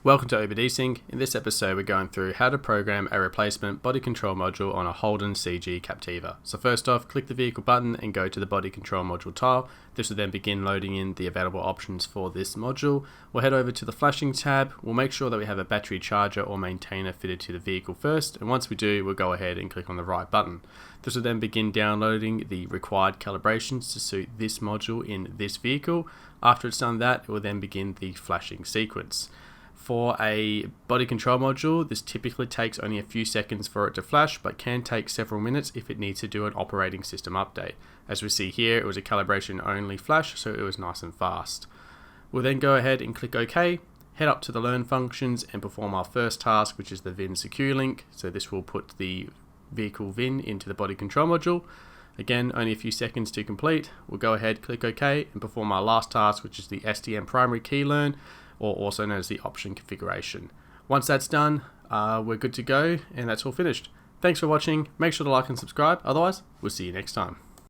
Welcome to OBDSync. In this episode we're going through how to program a replacement body control module on a Holden CG Captiva. So first off, click the vehicle button and go to the body control module tile. This will then begin loading in the available options for this module. We'll head over to the flashing tab. We'll make sure that we have a battery charger or maintainer fitted to the vehicle first, and once we do, we'll go ahead and click on the right button. This will then begin downloading the required calibrations to suit this module in this vehicle. After it's done that, it will then begin the flashing sequence. For a body control module, this typically takes only a few seconds for it to flash, but can take several minutes if it needs to do an operating system update. As we see here, it was a calibration only flash, so it was nice and fast. We'll then go ahead and click OK, head up to the Learn functions and perform our first task, which is the VIN secure link. So this will put the vehicle VIN into the body control module. Again, only a few seconds to complete. We'll go ahead, click OK, and perform our last task, which is the SDM Primary Key Learn, or also known as the option configuration. Once that's done, we're good to go, and that's all finished. Thanks for watching. Make sure to like and subscribe. Otherwise, we'll see you next time.